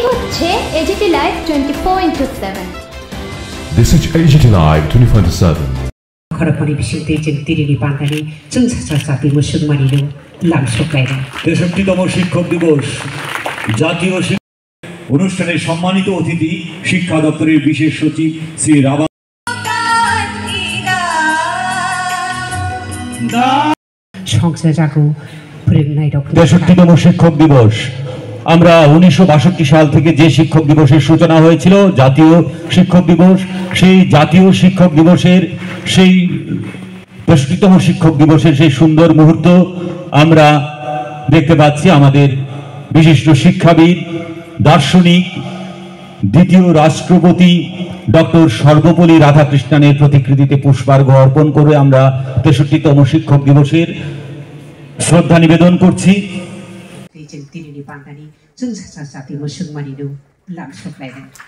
হচ্ছে AGT live 24/7। This is AGT Live 24/7. खरबनि बिसिंते जों दिनैनि बांगालि जों जाति मोसुं मानिनो लांसख्लायदों। 63তম শিক্ষক দিবস জাতীয় অনুষ্ঠানে সম্মানিত অতিথি শিক্ষা দপ্তরের বিশেষ সচিব শ্রী রাবা সংসার জাগো প্রেরণায় রক্ত। 63তম শিক্ষক দিবস আমরা 1962 সাল থেকে যে শিক্ষক দিবসের সূচনা হয়েছিল জাতীয় শিক্ষক দিবস, সেই জাতীয় শিক্ষক দিবসের সেই 63তম শিক্ষক দিবসের সেই সুন্দর মুহূর্ত আমরা দেখতে পাচ্ছি। আমাদের বিশিষ্ট শিক্ষাবিদ দার্শনিক দ্বিতীয় রাষ্ট্রপতি ডক্টর সর্বপল্লী রাধাকৃষ্ণনের প্রতিকৃতিতে পুষ্পার্ঘ অর্পণ করে আমরা 63তম শিক্ষক দিবসের শ্রদ্ধা নিবেদন করছি।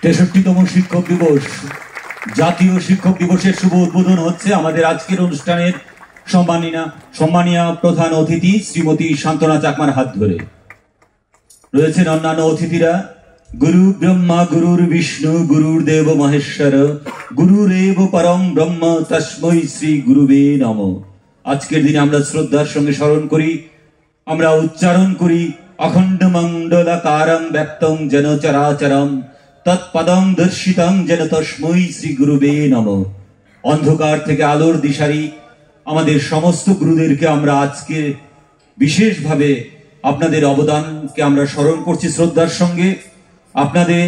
63তম শিক্ষক দিবস জাতীয় শিক্ষক দিবসের শুভ উদ্বোধন হচ্ছে। আমাদের আজকের অনুষ্ঠানের সম্মানীয় প্রধান অতিথি শ্রীমতী শান্তনা চাকমার হাত ধরে রয়েছেন অন্যান্য অতিথিরা। গুরু ব্রহ্মা গুরুর বিষ্ণু গুরুর দেব মহেশ্বর গুরুরেব পরম ব্রহ্ম তস্मै শ্রী গুরুবে নমঃ। আজকের দিনে আমরা শ্রদ্ধার সঙ্গে স্মরণ করি, আমরা উচ্চারণ করি অখণ্ড মণ্ডলাকারং ব্যক্তং যেন চরাচরম তৎপদং দর্শিতং যেন তস্मै শ্রী গুরুবে নমঃ। অন্ধকার থেকে আলোর দিশারি আমাদের সমস্ত গুরুদেরকে আমরা আজকে বিশেষভাবে আপনাদের অবদানকে আমরা স্মরণ করছি শ্রদ্ধার সঙ্গে। আপনাদের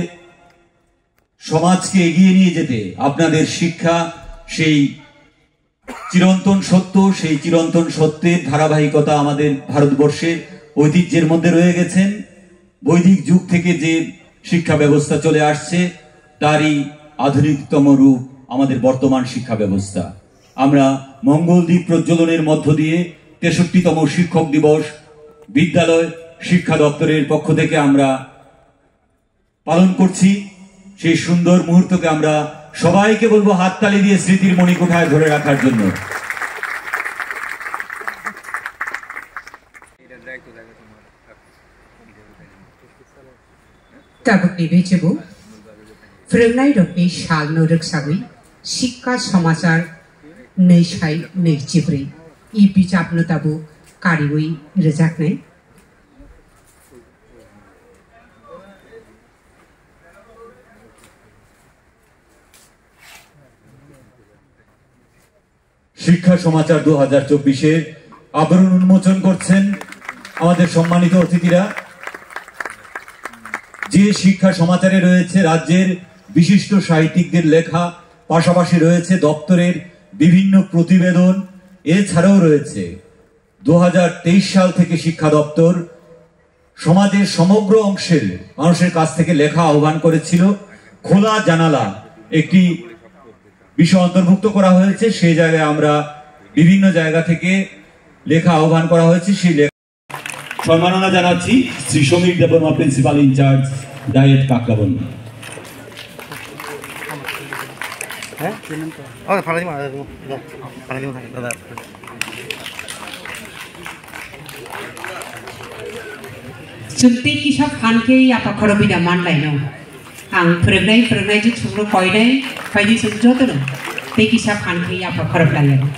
সমাজকে এগিয়ে নিয়ে যেতে আপনাদের শিক্ষা সেই চিরন্তন সত্য, সেই চিরন্তন সত্যের ধারাবাহিকতা আমাদের ভারতবর্ষের ঐতিহ্যের মধ্যে রয়ে গেছেন। বৈদিক যুগ থেকে যে শিক্ষা ব্যবস্থা চলে আসছে তারই আধুনিকতম রূপ আমাদের বর্তমান শিক্ষা ব্যবস্থা। আমরা মঙ্গলদ্বীপ প্রজ্বলনের মধ্য দিয়ে 63তম শিক্ষক দিবস বিদ্যালয় শিক্ষা দপ্তরের পক্ষ থেকে আমরা পালন করছি। সেই সুন্দর মুহূর্তকে আমরা সবাইকে বলবো হাততালি দিয়ে স্মৃতির মণিকোঠায় ধরে রাখার জন্য। फोरोंनाय रबनि साल नोरगसागै शिक्षा समाचार 2/24 इ बिजाबनो दाबो कारिवै रोजाकनाय শিক্ষা সমাচার 2024 আবরণ উন্মোচন করছেন আমাদের সম্মানিত অতিথিরা। যে শিক্ষা সমাচারে রয়েছে রাজ্যের বিশিষ্ট সাহিত্যিকদের লেখা, পাশাপাশি রয়েছে দপ্তরের বিভিন্ন প্রতিবেদন, এছাড়াও রয়েছে 2023 সাল থেকে শিক্ষা দপ্তর সমাজের সমগ্র অংশের মানুষের কাছ থেকে লেখা আহ্বান করেছিল। খোলা জানালা একটি বিষয় অন্তর্ভুক্ত করা হয়েছে। সেই জায়গায় আমরা বিভিন্ন জায়গা থেকে লেখা আহ্বান করা হয়েছে। সেই লেখা সম্মাননা জানাচ্ছি Shri Samir Debbarma principal incharge DIET Kakraban. जोंते किसा फानके आपा खरबिना मानलायनो आं फोरोंनाय जो सुब्र कयनाय बायदि जोंजोदनो ते किसा फानके आपा खरबलायनो।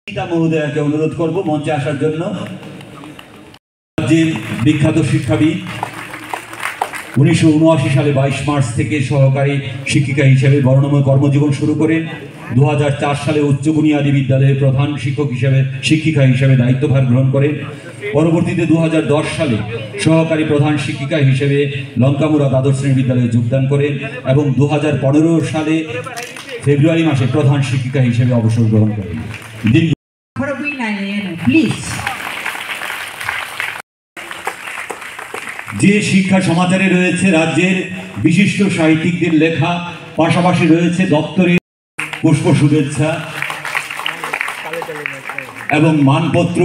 গীতা মহোদয়কে অনুরোধ করব মঞ্চে আসার জন্য। রাজ্যের বিখ্যাত শিক্ষাবিদ 1979 সালে 22 মার্চ থেকে সহকারী শিক্ষিকা হিসেবে বর্ণময় কর্মজীবন শুরু করেন। 2004 সালে উচ্চ বুনিয়াদী বিদ্যালয়ের প্রধান শিক্ষিকা হিসেবে দায়িত্বভার গ্রহণ করেন। পরবর্তীতে 2010 সালে সহকারী প্রধান শিক্ষিকা হিসেবে লঙ্কামুড়া দ্বাদশ শ্রেণী বিদ্যালয়ে যোগদান করেন এবং 2015 সালে ফেব্রুয়ারি মাসে প্রধান শিক্ষিকা হিসেবে অবসর গ্রহণ করেন। যে শিক্ষা সমাচারে রয়েছে রাজ্যের বিশিষ্ট সাহিত্যিকদের লেখা, পাশাপাশি রয়েছে দপ্তরের পুষ্প শুভেচ্ছা এবং মানপত্র,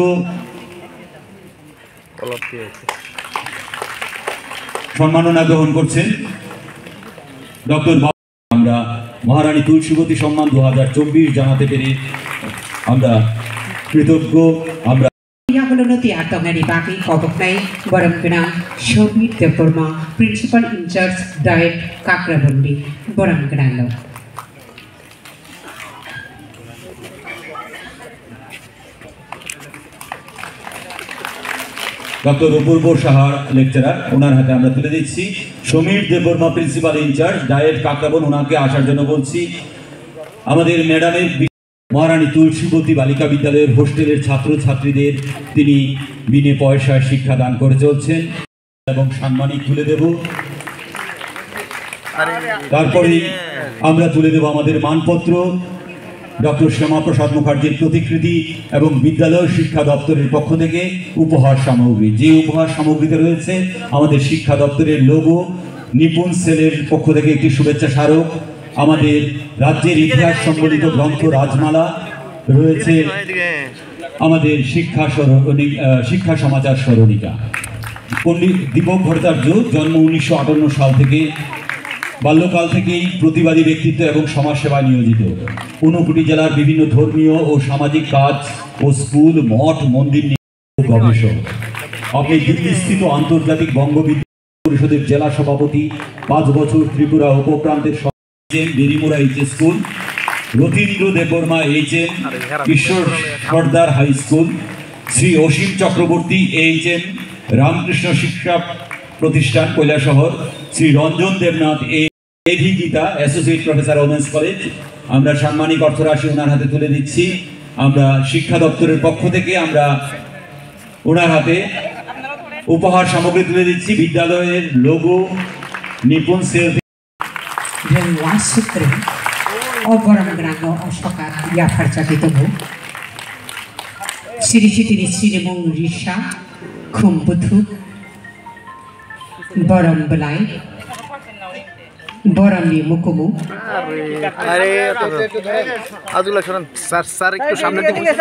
সম্মাননা গ্রহণ করছেন ডক্টর। আমরা মহারানী তুলসীবতী সম্মান 2024 জানাতে পেরে আমরা কৃতজ্ঞ। আমরা Yakulunoti Atongani Baki Koboknai, Boramgana, Shobit Deporma, Principal in Charge, Diet Kakrabundi, Boramgana. Doctor Apurba সাহার লেকচারার ওনার হাতে আমরা তুলে দিচ্ছি Samir Debbarma principal incharge DIET Kakraban ওনাকে আসার জন্য বলছি আমাদের ম্যাডামের মহারানী তুলসীবতী বালিকা বিদ্যালয়ের হোস্টেলের ছাত্রছাত্রীদের তিনি বিনে পয়সায় শিক্ষা দান করে চলছেন এবং সম্মানিত তুলে দেব তারপরে আমরা তুলে দেব আমাদের মানপত্র ডক্টর শ্যামাপ্রসাদ মুখার্জির প্রতিকৃতি এবং বিদ্যালয় শিক্ষা দপ্তরের পক্ষ থেকে উপহার সামগ্রী যে উপহার সামগ্রীতে রয়েছে আমাদের শিক্ষা দপ্তরের লোগো নিপুণ সেলের পক্ষ থেকে একটি শুভেচ্ছা স্মারক আমাদের রাজ্যের ইতিহাস সম্বলিত গ্রন্থ রাজমালা রয়েছে আমাদের শিক্ষা সমাচার স্মরণিকা পণ্ডিত দীপক ভট্টাচার্য জন্ম 1958 সাল থেকে বাল্যকাল থেকেই প্রতিবাদী ব্যক্তিত্ব এবং সমাজসেবায় নিয়োজিত ঊনকোটি জেলার বিভিন্ন ধর্মীয় ও সামাজিক কাজ ও স্কুল মঠ মন্দির নিয়ে গবেষক আপনি দিল্লিস্থিত আন্তর্জাতিক বঙ্গবিদ্যা পরিষদের জেলা সভাপতি 5 বছর ত্রিপুরা উপপ্রান্তের Berimura H school Ratindra Debbarma HM Ishwar Sardar high school Shri Asim Chakraborty HM Ramakrishna Shiksha Pratishthan Kailashahar Shri Ranjan Debnath AV Gita associate professor women's college আমরা সাম্মানিক অর্থরাশি ওনার হাতে তুলে দিচ্ছি আমরা শিক্ষা দপ্তরের পক্ষ থেকে আমরা ওনার হাতে উপহার সামগ্রী তুলে দিচ্ছি বিদ্যালয়ের লোগো নিপুণ সেল সূত্রে অবরমগ্রাঙ্গ অশোকা ইয়াফারচাকিতবু সিরিচিতিনি সিরিমং রিসা খুমবুথু বরম বলাই বরমনি মুকুমু আরে আদুল্লাহ শুনুন স্যার স্যার একটু সামনের দিকে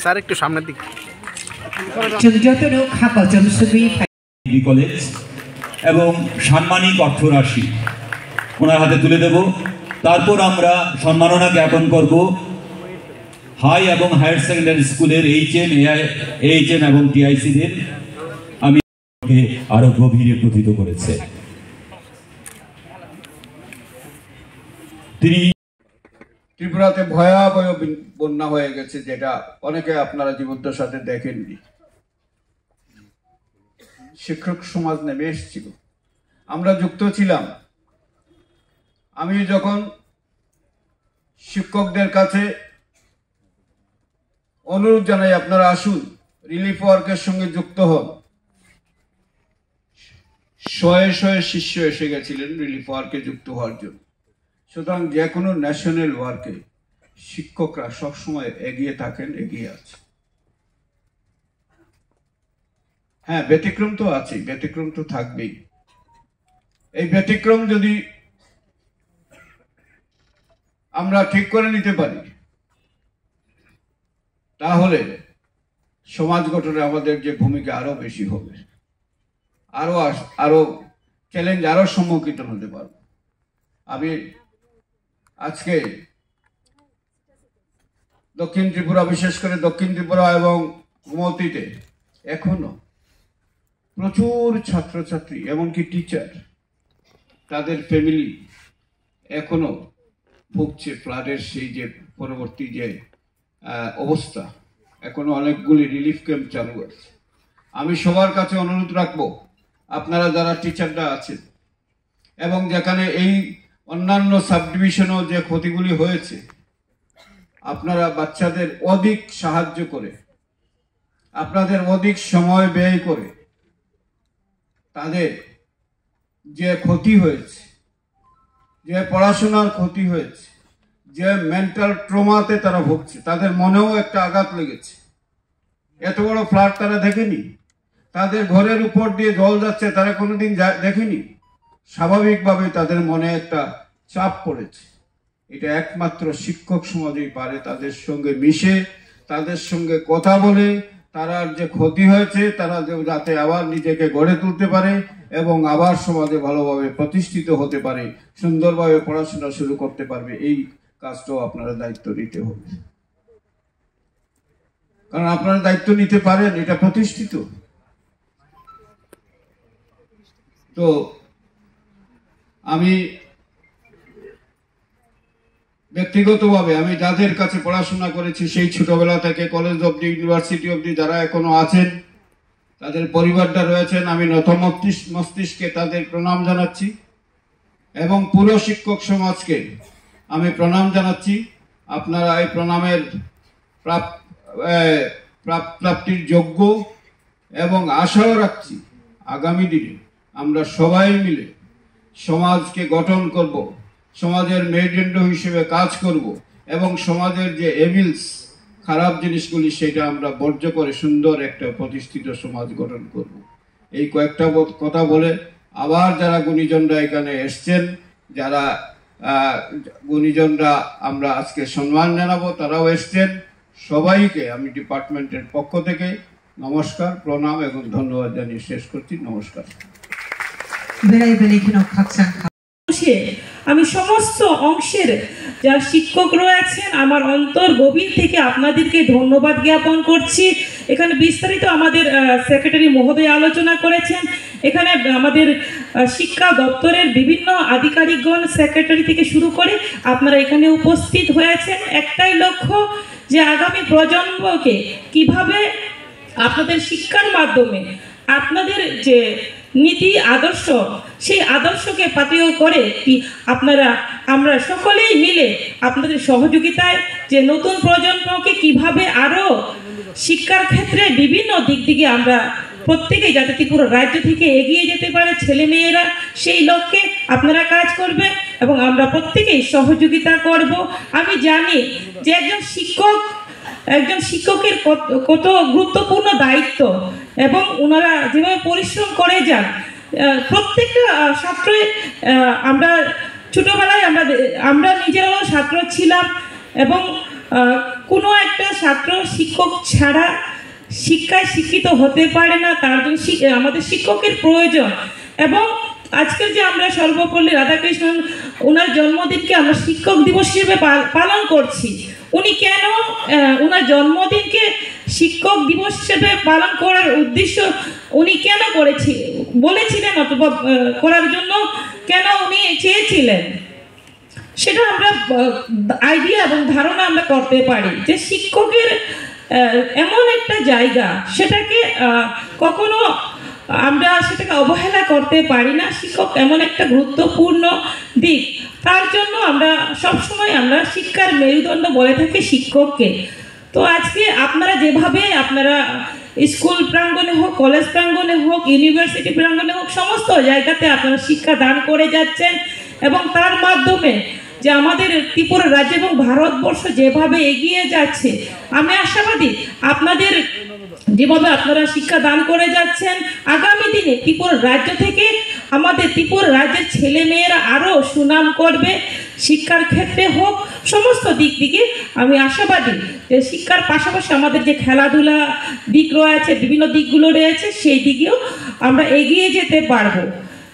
স্যার একটু সামনের দিকে যতটুকু খাপজম সুবি কলেজ এবং সাম্মানিক অর্থরাশি ওনার হাতে তুলে দেব তারপর আমরা সম্মাননা জ্ঞাপন করব হাই এবং হায়ার সেকেন্ডারি স্কুলের এইচএম এবং টিআইসিদের আমি আরো গভীরে প্রথিত করেছে তিনি ত্রিপুরাতে ভয়াবহ বন্যা হয়ে গেছে যেটা অনেকে আপনারা জীবনটার সাথে দেখেননি শিক্ষক সমাজ নেমে এসেছিল আমরা যুক্ত ছিলাম আমি যখন শিক্ষকদের কাছে অনুরোধ জানাই আপনারা আসুন রিলিফ ওয়ার্কের সঙ্গে যুক্ত হন শয়ে শয়ে শিষ্য এসে গেছিলেন রিলিফ ওয়ার্কে যুক্ত হওয়ার জন্য সুতরাং যে কোনো ন্যাশনাল ওয়ার্কে শিক্ষকরা সবসময় এগিয়ে থাকেন এগিয়ে আছে হ্যাঁ ব্যতিক্রম তো আছে ব্যতিক্রম তো থাকবেই এই ব্যতিক্রম যদি আমরা ঠিক করে নিতে পারি তাহলে সমাজ গঠনে আমাদের যে ভূমিকা আরো বেশি হবে আরো চ্যালেঞ্জ আরো সম্মুখীন হতে পারব আমি আজকে দক্ষিণ ত্রিপুরা বিশেষ করে দক্ষিণ ত্রিপুরা এবং গুমতিতে এখনো প্রচুর ছাত্রছাত্রী এমনকি টিচার তাদের ফ্যামিলি এখনো ভুগছে ফ্লাডের সেই যে পরবর্তী যে অবস্থা এখনো অনেকগুলি রিলিফ ক্যাম্প চালু আছে আমি সবার কাছে অনুরোধ রাখবো আপনারা যারা টিচাররা আছেন এবং যেখানে এই অন্যান্য সাবডিভিশনও যে ক্ষতিগুলি হয়েছে আপনারা বাচ্চাদের অধিক সাহায্য করে আপনাদের অধিক সময় ব্যয় করে তাদের যে ক্ষতি হয়েছে যে পড়াশোনার ক্ষতি হয়েছে যে মেন্টাল ট্রমাতে তারা ভুগছে তাদের মনেও একটা আঘাত লেগেছে এত বড় ফ্লাড তারা দেখেনি তাদের ঘরের উপর দিয়ে জল যাচ্ছে তারা কোনোদিন দেখেনি স্বাভাবিকভাবে তাদের মনে একটা চাপ পড়েছে এটা একমাত্র শিক্ষক সমাজই পারে তাদের সঙ্গে মিশে তাদের সঙ্গে কথা বলে তারা যে ক্ষতি হয়েছে তারা যাতে আবার নিজেকে গড়ে তুলতে পারে এবং আবার সমাজে ভালোভাবে প্রতিষ্ঠিত হতে পারে সুন্দরভাবে পড়াশোনা শুরু করতে পারবে এই কাজটাও আপনারা দায়িত্ব নিতে হবে কারণ আপনারা দায়িত্ব নিতে পারেন, এটা প্রতিষ্ঠিত। তো আমি ব্যক্তিগতভাবে আমি যাদের কাছে পড়াশোনা করেছি সেই ছোটবেলা থেকে কলেজ অবধি, ইউনিভার্সিটি অবধি, যারা এখনো আছেন, তাদের পরিবারটা রয়েছেন, আমি নত মস্তিষ্কে তাদের প্রণাম জানাচ্ছি এবং পুরো শিক্ষক সমাজকে আমি প্রণাম জানাচ্ছি। আপনারা এই প্রণামের প্রাপ্তির যোগ্য এবং আশাও রাখছি আগামী দিনে আমরা সবাই মিলে সমাজকে গঠন করব, সমাজের মেরুদণ্ড হিসেবে কাজ করব এবং সমাজের যে এভিলস, খারাপ জিনিসগুলি, সেটা আমরা বর্জ্য করে সুন্দর একটা প্রতিষ্ঠিত সমাজ গঠন করব। এই কয়েকটা কথা বলে আবার যারা গুণীজনরা এখানে এসছেন, যারা গুণীজনরা আমরা আজকে সম্মান জানাবো, তারাও এসছেন, সবাইকে আমি ডিপার্টমেন্টের পক্ষ থেকে নমস্কার, প্রণাম এবং ধন্যবাদ জানিয়ে শেষ করছি। নমস্কার। আমি সমস্ত অংশের যারা শিক্ষক রয়েছেন আমার অন্তর গভীর থেকে আপনাদেরকে ধন্যবাদ জ্ঞাপন করছি। এখানে বিস্তারিত আমাদের সেক্রেটারি মহোদয় আলোচনা করেছেন। এখানে আমাদের শিক্ষা দপ্তরের বিভিন্ন আধিকারিকগণ, সেক্রেটারি থেকে শুরু করে আপনারা এখানে উপস্থিত হয়েছেন। একটাই লক্ষ্য যে আগামী প্রজন্মকে কিভাবে আপনাদের শিক্ষার মাধ্যমে আপনাদের যে নীতি আদর্শ, সেই আদর্শকে পাথেয় করে কি আমরা সকলেই মিলে আপনাদের সহযোগিতায় যে নতুন প্রজন্মকে কিভাবে আরও শিক্ষার ক্ষেত্রে বিভিন্ন দিক থেকে আমরা প্রত্যেকেই যাতে ত্রিপুরা রাজ্য থেকে এগিয়ে যেতে পারে ছেলেমেয়েরা, সেই লক্ষ্যে আপনারা কাজ করবেন এবং আমরা প্রত্যেকেই সহযোগিতা করব। আমি জানি যে একজন শিক্ষকের কত গুরুত্বপূর্ণ দায়িত্ব এবং ওনারা যেভাবে পরিশ্রম করে যান। প্রত্যেকটা ছাত্রই আমরা ছোটোবেলায় আমরা নিজেরাও ছাত্র ছিলাম এবং কোনো একটা ছাত্র শিক্ষক ছাড়া শিক্ষায় শিক্ষিত হতে পারে না, তার জন্য আমাদের শিক্ষকের প্রয়োজন। এবং আজকের যে আমরা সর্বপল্লী রাধাকৃষ্ণন ওনার জন্মদিনকে আমরা শিক্ষক দিবস হিসেবে পালন করছি, উনি কেন ওনার জন্মদিনকে শিক্ষক দিবস হিসেবে পালন করার উদ্দেশ্য উনি কেন বলেছিলেন অথবা করার জন্য কেন উনি চেয়েছিলেন, সেটা আমরা আইডিয়া এবং ধারণা আমরা করতে পারি যে শিক্ষকের এমন একটা জায়গা, সেটাকে কখনো আমরা সেটাকে অবহেলা করতে পারি না। শিক্ষক এমন একটা গুরুত্বপূর্ণ দিক, তার জন্য আমরা সবসময় আমরা শিক্ষার মেরুদণ্ড বলে থাকি শিক্ষককে। তো আজকে আপনারা যেভাবে আপনারা স্কুল প্রাঙ্গণে হোক, কলেজ প্রাঙ্গণে হোক, ইউনিভার্সিটি প্রাঙ্গণে হোক, সমস্ত জায়গাতে আপনারা শিক্ষা দান করে যাচ্ছেন এবং তার মাধ্যমে যে আমাদের ত্রিপুরা রাজ্য এবং ভারতবর্ষ যেভাবে এগিয়ে যাচ্ছে, আমি আশাবাদী আপনাদের যেভাবে আপনারা শিক্ষা দান করে যাচ্ছেন, আগামী দিনে ত্রিপুরা রাজ্য থেকে আমাদের ত্রিপুরা রাজ্যের ছেলে মেয়েরা আরও সুনাম করবে, শিক্ষার ক্ষেত্রে হোক, সমস্ত দিক থেকে আমি আশাবাদী যে শিক্ষার পাশাপাশি আমাদের যে খেলাধুলা দিক রয়েছে, বিভিন্ন দিকগুলো রয়েছে, সেই দিকেও আমরা এগিয়ে যেতে পারবো।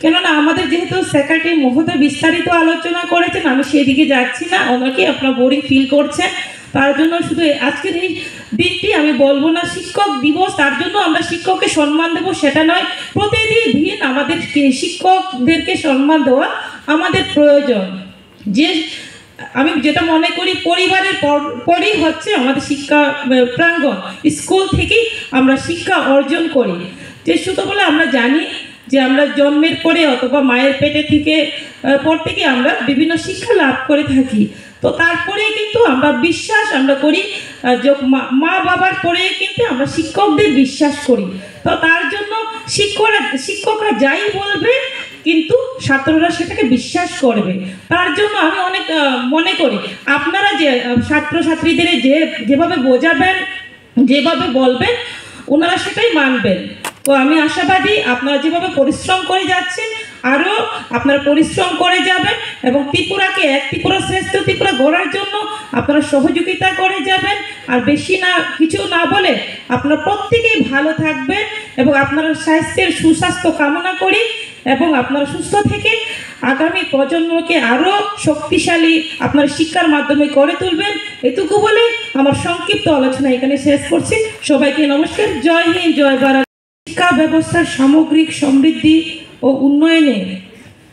কেননা আমাদের যেহেতু সেক্রেটারি মহোদয় বিস্তারিত আলোচনা করেছেন, আমি সেই দিকে যাচ্ছি না, ওনাকে আপনারা বোরিং ফিল করছেন, তার জন্য শুধু আজকের এই দিনটি আমি বলবো না শিক্ষক দিবস, তার জন্য আমরা শিক্ষককে সম্মান দেবো সেটা নয়, প্রতিদিন আমাদের শিক্ষকদেরকে সম্মান দেওয়া আমাদের প্রয়োজন। যে আমি যেটা মনে করি পরিবারের পরই হচ্ছে আমাদের শিক্ষা প্রাঙ্গণ, স্কুল থেকেই আমরা শিক্ষা অর্জন করি। যে ছোটোবেলা আমরা জানি যে আমরা জন্মের পরে অথবা মায়ের পেটে থেকে পর থেকে আমরা বিভিন্ন শিক্ষা লাভ করে থাকি। তো তারপরে কিন্তু আমরা বিশ্বাস আমরা করি মা বাবার পরে কিন্তু আমরা শিক্ষকদের বিশ্বাস করি। তো তার জন্য শিক্ষকরা যাই বলবে কিন্তু ছাত্ররা সেটাকে বিশ্বাস করবে। তার জন্য আমি অনেক মনে করি আপনারা যে ছাত্রছাত্রীদের যেভাবে বোঝাবেন, যেভাবে বলবেন, ওনারা সেটাই মানবেন। তো আমি আশাবাদী আপনারা যেভাবে পরিশ্রম করে যাচ্ছেন আরও আপনারা পরিশ্রম করে যাবেন এবং ত্রিপুরাকে এক ত্রিপুরা শ্রেষ্ঠ ত্রিপুরা গড়ার জন্য আপনারা সহযোগিতা করে যাবেন। আর বেশি না কিছু না বলে আপনারা প্রত্যেকেই ভালো থাকবেন এবং আপনারা সুস্বাস্থ্য কামনা করি এবং আপনারা সুস্থ থেকে আগামী প্রজন্মকে আরও শক্তিশালী আপনার শিক্ষার মাধ্যমে গড়ে তুলবেন। এটুকু বলে আমার সংক্ষিপ্ত আলোচনা এখানে শেষ করছি। সবাইকে নমস্কার। জয় হিন্দ, জয় ভারত। শিক্ষা ব্যবস্থার সামগ্রিক সমৃদ্ধি ও উন্নয়নে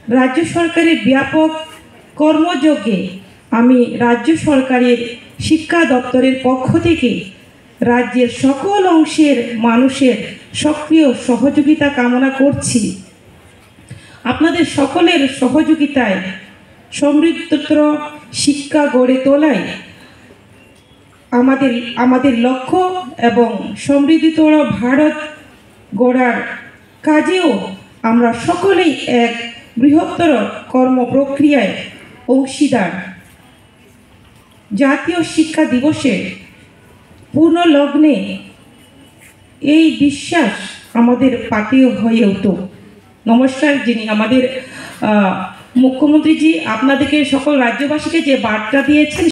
রাজ্য সরকারের ব্যাপক কর্মযজ্ঞে আমি রাজ্য সরকারের শিক্ষা দপ্তরের পক্ষ থেকে রাজ্যের সকল অংশের মানুষের সক্রিয় সহযোগিতা কামনা করছি। আপনাদের সকলের সহযোগিতায় সমৃদ্ধতর শিক্ষা গড়ে তোলায় আমাদের লক্ষ্য এবং সমৃদ্ধতর ভারত গড়ার কাজেও আমরা সকলেই এক বৃহত্তর কর্মপ্রক্রিয়ায় অংশীদার। জাতীয় শিক্ষা দিবসে পূর্ণলগ্নে এই বিশ্বাস আমাদের পাথেয় হয়ে উঠুক। নমস্কার। যিনি আমাদের মুখ্যমন্ত্রীজি আপনাদেরকে সকল রাজ্যবাসীকে যে বার্তা দিয়েছেন